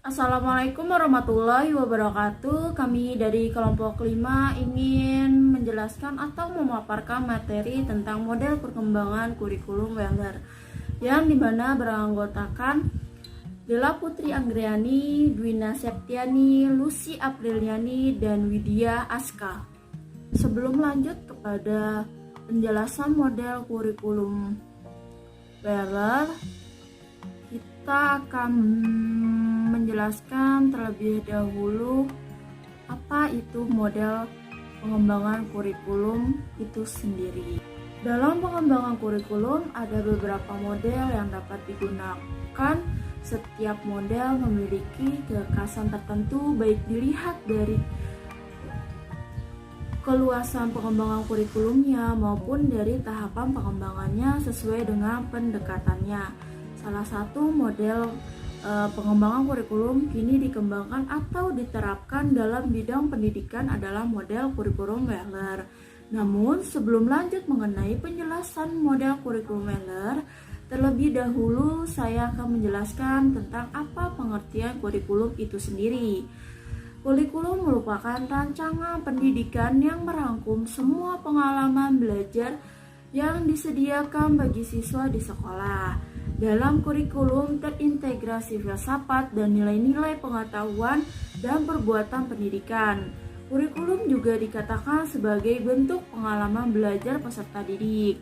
Assalamualaikum warahmatullahi wabarakatuh. Kami dari kelompok 5 ingin menjelaskan atau memaparkan materi tentang model perkembangan kurikulum Weller yang dimana beranggotakan Della Putri Anggriani, Dwina Septiani, Lucy Apriliani, dan Widya Aska. Sebelum lanjut kepada penjelasan model kurikulum Weller, kita akan menjelaskan terlebih dahulu apa itu model pengembangan kurikulum itu sendiri. Dalam pengembangan kurikulum ada beberapa model yang dapat digunakan. Setiap model memiliki kekhasan tertentu, baik dilihat dari keluasan pengembangan kurikulumnya maupun dari tahapan pengembangannya sesuai dengan pendekatannya. Salah satu model pengembangan kurikulum kini dikembangkan atau diterapkan dalam bidang pendidikan adalah model kurikulum Weller. Namun sebelum lanjut mengenai penjelasan model kurikulum Weller, terlebih dahulu saya akan menjelaskan tentang apa pengertian kurikulum itu sendiri. Kurikulum merupakan rancangan pendidikan yang merangkum semua pengalaman belajar yang disediakan bagi siswa di sekolah. Dalam kurikulum terintegrasi filsafat dan nilai-nilai pengetahuan dan perbuatan pendidikan. Kurikulum juga dikatakan sebagai bentuk pengalaman belajar peserta didik.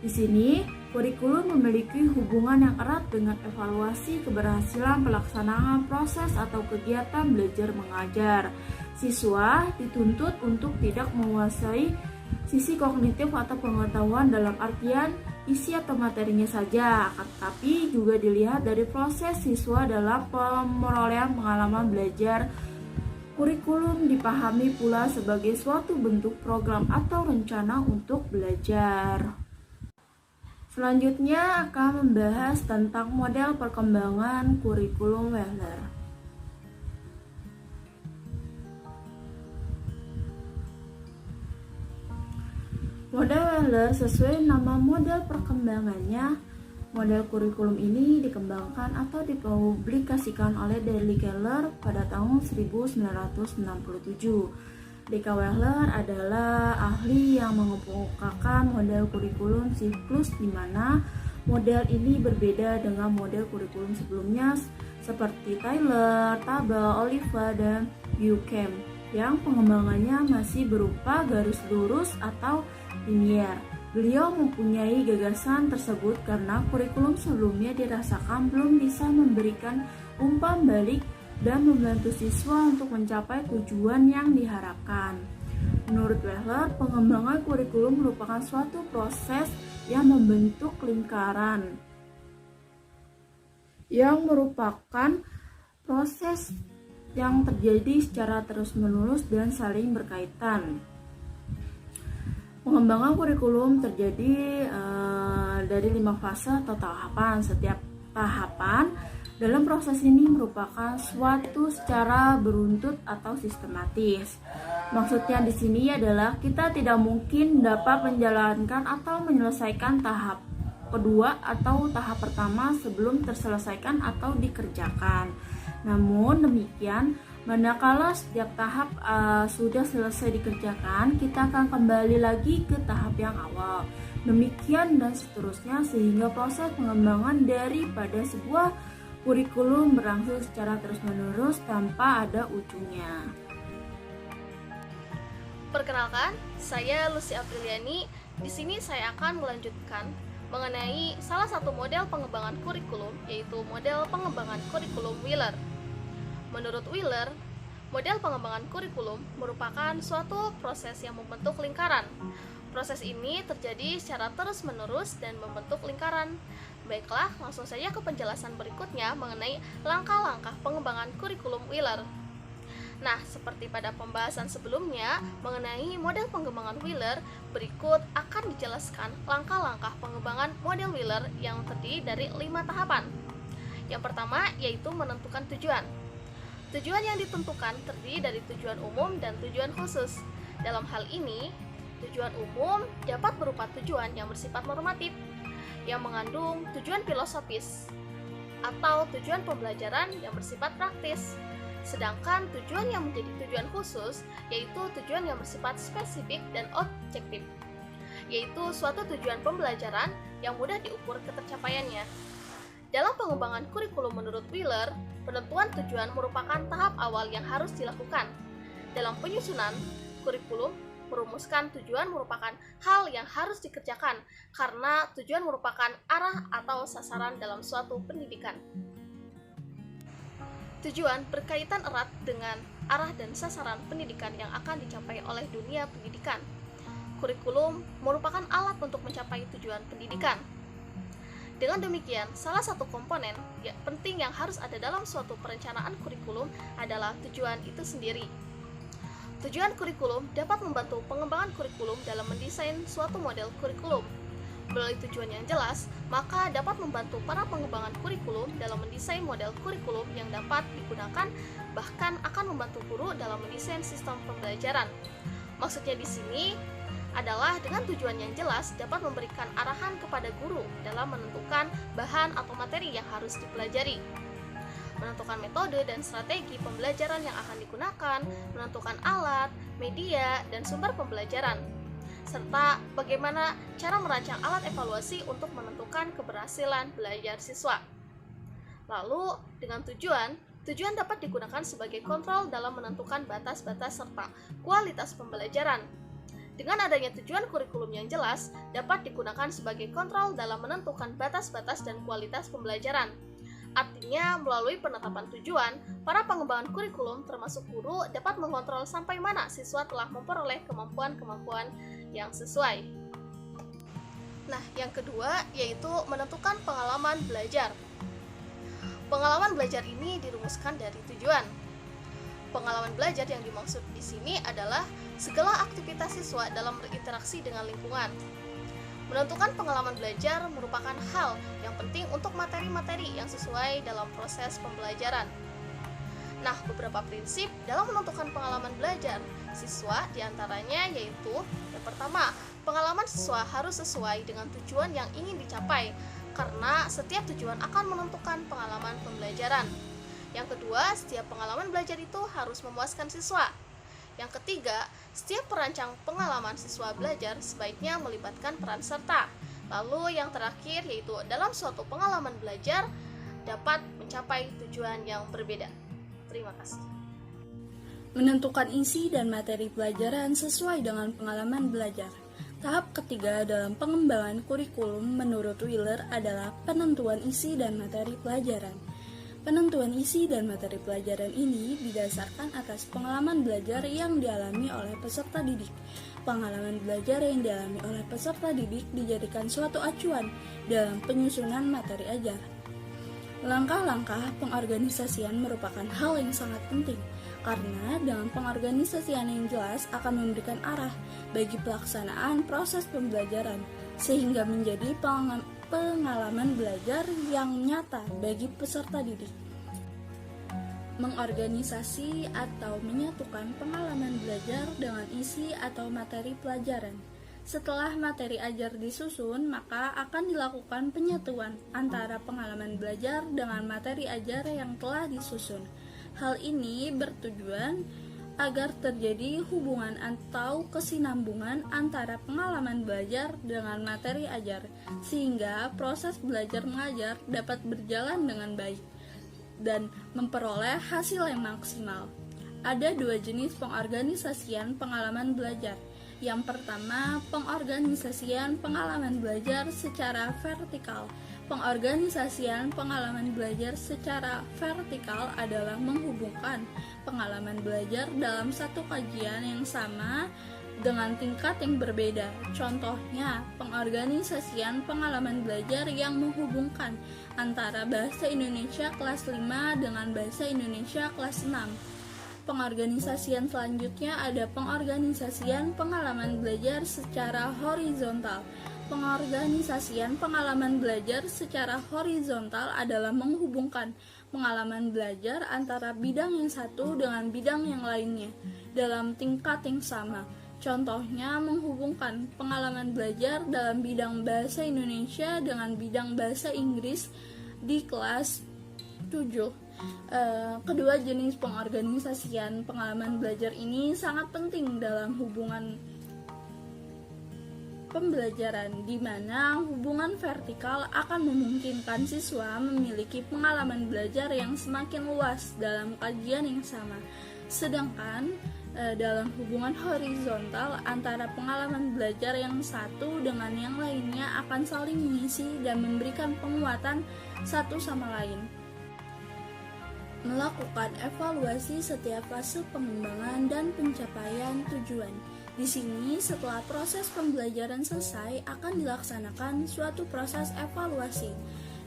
Di sini, kurikulum memiliki hubungan yang erat dengan evaluasi keberhasilan pelaksanaan proses atau kegiatan belajar mengajar. Siswa dituntut untuk tidak menguasai sisi kognitif atau pengetahuan dalam artian isi atau materinya saja, tetapi juga dilihat dari proses siswa dalam pemerolehan pengalaman belajar. Kurikulum dipahami pula sebagai suatu bentuk program atau rencana untuk belajar. Selanjutnya akan membahas tentang model perkembangan kurikulum Weller. Model Weller sesuai nama model perkembangannya. Model kurikulum ini dikembangkan atau dipublikasikan oleh D.L. Keller pada tahun 1967. D.K. Weller adalah ahli yang mengemukakan model kurikulum siklus di mana model ini berbeda dengan model kurikulum sebelumnya seperti Taylor, Table, Oliva, dan Buchan yang pengembangannya masih berupa garis lurus atau linear. Beliau mempunyai gagasan tersebut karena kurikulum sebelumnya dirasakan belum bisa memberikan umpan balik dan membantu siswa untuk mencapai tujuan yang diharapkan. Menurut Weller, pengembangan kurikulum merupakan suatu proses yang membentuk lingkaran, yang merupakan proses yang terjadi secara terus-menerus dan saling berkaitan. Pengembangan kurikulum terjadi dari 5 fase atau tahapan. Setiap tahapan dalam proses ini merupakan suatu secara beruntut atau sistematis. Maksudnya di sini adalah kita tidak mungkin dapat menjalankan atau menyelesaikan tahap kedua atau tahap pertama sebelum terselesaikan atau dikerjakan. Namun demikian, manakala setiap tahap sudah selesai dikerjakan, kita akan kembali lagi ke tahap yang awal. Demikian dan seterusnya sehingga proses pengembangan daripada sebuah kurikulum berlangsung secara terus-menerus tanpa ada ujungnya. Perkenalkan, saya Lucy Apriliani. Di sini saya akan melanjutkan mengenai salah satu model pengembangan kurikulum, yaitu model pengembangan kurikulum Weller. Menurut Weller, model pengembangan kurikulum merupakan suatu proses yang membentuk lingkaran. Proses ini terjadi secara terus-menerus dan membentuk lingkaran. Baiklah, langsung saja ke penjelasan berikutnya mengenai langkah-langkah pengembangan kurikulum Weller. Nah, seperti pada pembahasan sebelumnya mengenai model pengembangan Weller, berikut akan dijelaskan langkah-langkah pengembangan model Weller yang terdiri dari 5 tahapan. Yang pertama yaitu menentukan tujuan. Tujuan yang ditentukan terdiri dari tujuan umum dan tujuan khusus. Dalam hal ini, tujuan umum dapat berupa tujuan yang bersifat normatif, yang mengandung tujuan filosofis, atau tujuan pembelajaran yang bersifat praktis. Sedangkan tujuan yang menjadi tujuan khusus yaitu tujuan yang bersifat spesifik dan objektif, yaitu suatu tujuan pembelajaran yang mudah diukur ketercapaiannya. Dalam pengembangan kurikulum menurut Wheeler, penentuan tujuan merupakan tahap awal yang harus dilakukan. Dalam penyusunan kurikulum, merumuskan tujuan merupakan hal yang harus dikerjakan karena tujuan merupakan arah atau sasaran dalam suatu pendidikan. Tujuan berkaitan erat dengan arah dan sasaran pendidikan yang akan dicapai oleh dunia pendidikan. Kurikulum merupakan alat untuk mencapai tujuan pendidikan. Dengan demikian, salah satu komponen penting yang harus ada dalam suatu perencanaan kurikulum adalah tujuan itu sendiri. Tujuan kurikulum dapat membantu pengembangan kurikulum dalam mendesain suatu model kurikulum. Melalui tujuan yang jelas, maka dapat membantu para pengembangan kurikulum dalam mendesain model kurikulum yang dapat digunakan, bahkan akan membantu guru dalam mendesain sistem pembelajaran. Maksudnya di sini adalah dengan tujuan yang jelas dapat memberikan arahan kepada guru dalam menentukan bahan atau materi yang harus dipelajari, menentukan metode dan strategi pembelajaran yang akan digunakan, menentukan alat, media, dan sumber pembelajaran, serta bagaimana cara merancang alat evaluasi untuk menentukan keberhasilan belajar siswa. Lalu, dengan tujuan dapat digunakan sebagai kontrol dalam menentukan batas-batas serta kualitas pembelajaran. Dengan adanya tujuan kurikulum yang jelas, dapat digunakan sebagai kontrol dalam menentukan batas-batas dan kualitas pembelajaran. Artinya, melalui penetapan tujuan, para pengembangan kurikulum termasuk guru dapat mengontrol sampai mana siswa telah memperoleh kemampuan-kemampuan yang sesuai. Nah, yang kedua yaitu menentukan pengalaman belajar. Pengalaman belajar ini dirumuskan dari tujuan. Pengalaman belajar yang dimaksud di sini adalah segala aktivitas siswa dalam berinteraksi dengan lingkungan. Menentukan pengalaman belajar merupakan hal yang penting untuk materi-materi yang sesuai dalam proses pembelajaran. Nah, beberapa prinsip dalam menentukan pengalaman belajar siswa diantaranya yaitu: yang pertama, pengalaman siswa harus sesuai dengan tujuan yang ingin dicapai, karena setiap tujuan akan menentukan pengalaman pembelajaran. Yang kedua, setiap pengalaman belajar itu harus memuaskan siswa. Yang ketiga, setiap perancang pengalaman siswa belajar sebaiknya melibatkan peran serta. Lalu yang terakhir yaitu dalam suatu pengalaman belajar dapat mencapai tujuan yang berbeda. Terima kasih. Menentukan isi dan materi pelajaran sesuai dengan pengalaman belajar. Tahap ketiga dalam pengembangan kurikulum menurut Wheeler adalah penentuan isi dan materi pelajaran. Penentuan isi dan materi pelajaran ini didasarkan atas pengalaman belajar yang dialami oleh peserta didik. Pengalaman belajar yang dialami oleh peserta didik dijadikan suatu acuan dalam penyusunan materi ajar. Langkah-langkah pengorganisasian merupakan hal yang sangat penting, karena dengan pengorganisasian yang jelas akan memberikan arah bagi pelaksanaan proses pembelajaran, sehingga menjadi pengalaman belajar yang nyata bagi peserta didik. Mengorganisasi atau menyatukan pengalaman belajar dengan isi atau materi pelajaran. Setelah materi ajar disusun, maka akan dilakukan penyatuan antara pengalaman belajar dengan materi ajar yang telah disusun. Hal ini bertujuan agar terjadi hubungan atau kesinambungan antara pengalaman belajar dengan materi ajar, sehingga proses belajar mengajar dapat berjalan dengan baik dan memperoleh hasil yang maksimal. Ada dua jenis pengorganisasian pengalaman belajar. Yang pertama, pengorganisasian pengalaman belajar secara vertikal. Pengorganisasian pengalaman belajar secara vertikal adalah menghubungkan pengalaman belajar dalam satu kajian yang sama dengan tingkat yang berbeda. Contohnya, pengorganisasian pengalaman belajar yang menghubungkan antara bahasa Indonesia kelas 5 dengan bahasa Indonesia kelas 6. Pengorganisasian selanjutnya ada pengorganisasian pengalaman belajar secara horizontal. pengorganisasian pengalaman belajar secara horizontal adalah menghubungkan pengalaman belajar antara bidang yang satu dengan bidang yang lainnya dalam tingkat yang sama. Contohnya, menghubungkan pengalaman belajar dalam bidang bahasa Indonesia dengan bidang bahasa Inggris di kelas 7. Kedua jenis pengorganisasian pengalaman belajar ini sangat penting dalam hubungan pembelajaran, di mana hubungan vertikal akan memungkinkan siswa memiliki pengalaman belajar yang semakin luas dalam kajian yang sama. Sedangkan dalam hubungan horizontal antara pengalaman belajar yang satu dengan yang lainnya akan saling mengisi dan memberikan penguatan satu sama lain. Melakukan evaluasi setiap fase pengembangan dan pencapaian tujuan. Di sini, setelah proses pembelajaran selesai, akan dilaksanakan suatu proses evaluasi.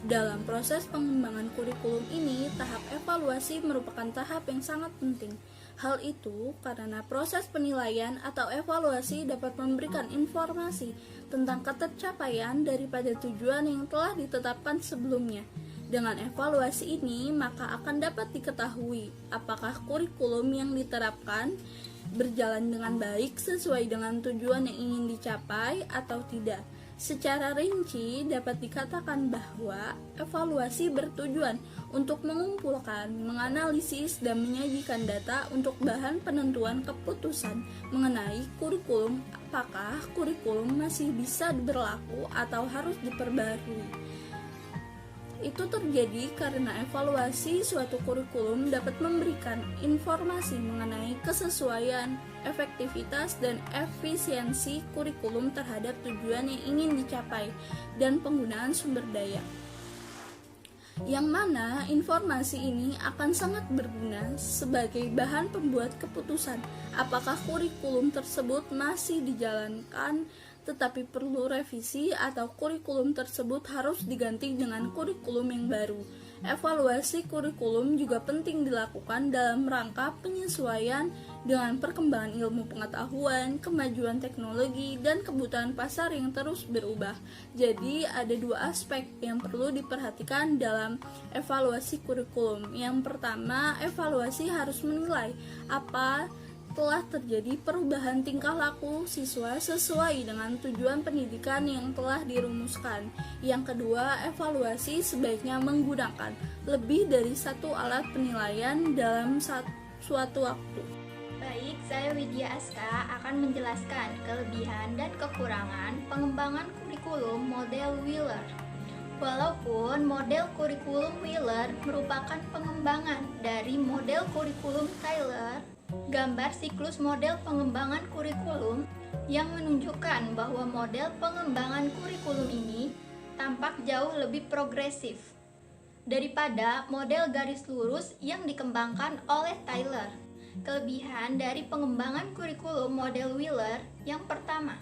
Dalam proses pengembangan kurikulum ini, tahap evaluasi merupakan tahap yang sangat penting. Hal itu karena proses penilaian atau evaluasi dapat memberikan informasi tentang ketercapaian daripada tujuan yang telah ditetapkan sebelumnya. Dengan evaluasi ini, maka akan dapat diketahui apakah kurikulum yang diterapkan berjalan dengan baik sesuai dengan tujuan yang ingin dicapai atau tidak. Secara rinci dapat dikatakan bahwa evaluasi bertujuan untuk mengumpulkan, menganalisis, dan menyajikan data untuk bahan penentuan keputusan mengenai kurikulum, apakah kurikulum masih bisa berlaku atau harus diperbarui. Itu terjadi karena evaluasi suatu kurikulum dapat memberikan informasi mengenai kesesuaian, efektivitas, dan efisiensi kurikulum terhadap tujuan yang ingin dicapai dan penggunaan sumber daya. Yang mana informasi ini akan sangat berguna sebagai bahan pembuat keputusan apakah kurikulum tersebut masih dijalankan tetapi perlu revisi atau kurikulum tersebut harus diganti dengan kurikulum yang baru. Evaluasi kurikulum juga penting dilakukan dalam rangka penyesuaian dengan perkembangan ilmu pengetahuan, kemajuan teknologi, dan kebutuhan pasar yang terus berubah. Jadi ada dua aspek yang perlu diperhatikan dalam evaluasi kurikulum. Yang pertama, evaluasi harus menilai apa telah terjadi perubahan tingkah laku siswa sesuai dengan tujuan pendidikan yang telah dirumuskan. Yang kedua, evaluasi sebaiknya menggunakan lebih dari satu alat penilaian dalam suatu waktu. Baik, saya Widya Aska akan menjelaskan kelebihan dan kekurangan pengembangan kurikulum model Wheeler. Walaupun model kurikulum Wheeler merupakan pengembangan dari model kurikulum Tyler, gambar siklus model pengembangan kurikulum yang menunjukkan bahwa model pengembangan kurikulum ini tampak jauh lebih progresif daripada model garis lurus yang dikembangkan oleh Tyler. Kelebihan dari pengembangan kurikulum model Wheeler yang pertama,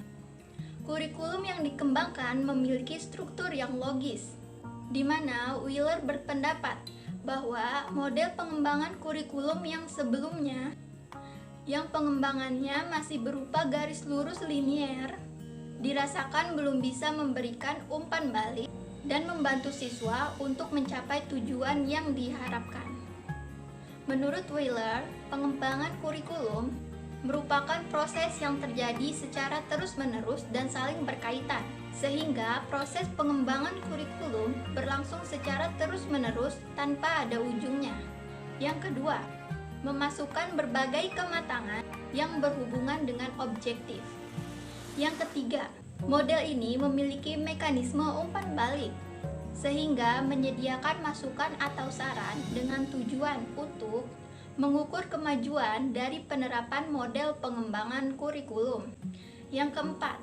kurikulum yang dikembangkan memiliki struktur yang logis, di mana Wheeler berpendapat bahwa model pengembangan kurikulum yang sebelumnya yang pengembangannya masih berupa garis lurus linier, dirasakan belum bisa memberikan umpan balik dan membantu siswa untuk mencapai tujuan yang diharapkan. Menurut Wheeler, pengembangan kurikulum merupakan proses yang terjadi secara terus-menerus dan saling berkaitan, sehingga proses pengembangan kurikulum berlangsung secara terus-menerus tanpa ada ujungnya. Yang kedua, memasukkan berbagai kematangan yang berhubungan dengan objektif. Yang ketiga, model ini memiliki mekanisme umpan balik, sehingga menyediakan masukan atau saran dengan tujuan untuk mengukur kemajuan dari penerapan model pengembangan kurikulum. Yang keempat,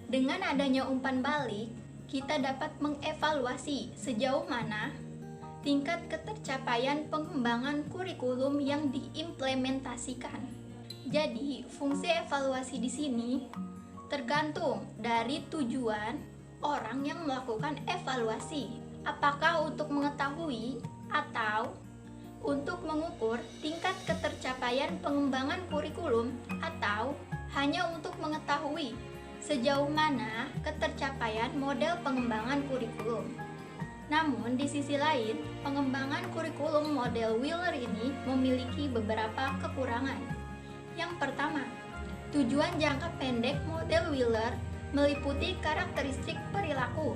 dengan adanya umpan balik, kita dapat mengevaluasi sejauh mana tingkat ketercapaian pengembangan kurikulum yang diimplementasikan. Jadi, fungsi evaluasi di sini tergantung dari tujuan orang yang melakukan evaluasi. Apakah untuk mengetahui atau untuk mengukur tingkat ketercapaian pengembangan kurikulum, atau hanya untuk mengetahui sejauh mana ketercapaian model pengembangan kurikulum. Namun, di sisi lain, pengembangan kurikulum model Wheeler ini memiliki beberapa kekurangan. Yang pertama, tujuan jangka pendek model Wheeler meliputi karakteristik perilaku.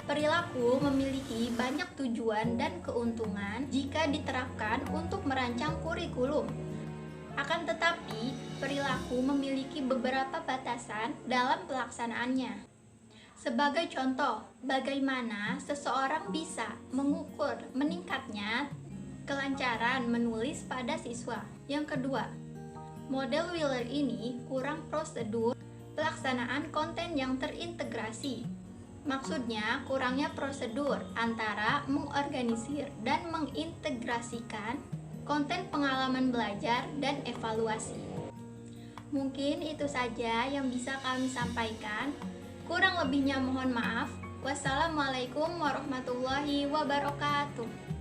Perilaku memiliki banyak tujuan dan keuntungan jika diterapkan untuk merancang kurikulum. Akan tetapi, perilaku memiliki beberapa batasan dalam pelaksanaannya. Sebagai contoh, bagaimana seseorang bisa mengukur meningkatnya kelancaran menulis pada siswa. Yang kedua, model Wheeler ini kurang prosedur pelaksanaan konten yang terintegrasi. Maksudnya, kurangnya prosedur antara mengorganisir dan mengintegrasikan konten pengalaman belajar dan evaluasi. Mungkin itu saja yang bisa kami sampaikan. Kurang lebihnya mohon maaf. Wassalamualaikum warahmatullahi wabarakatuh.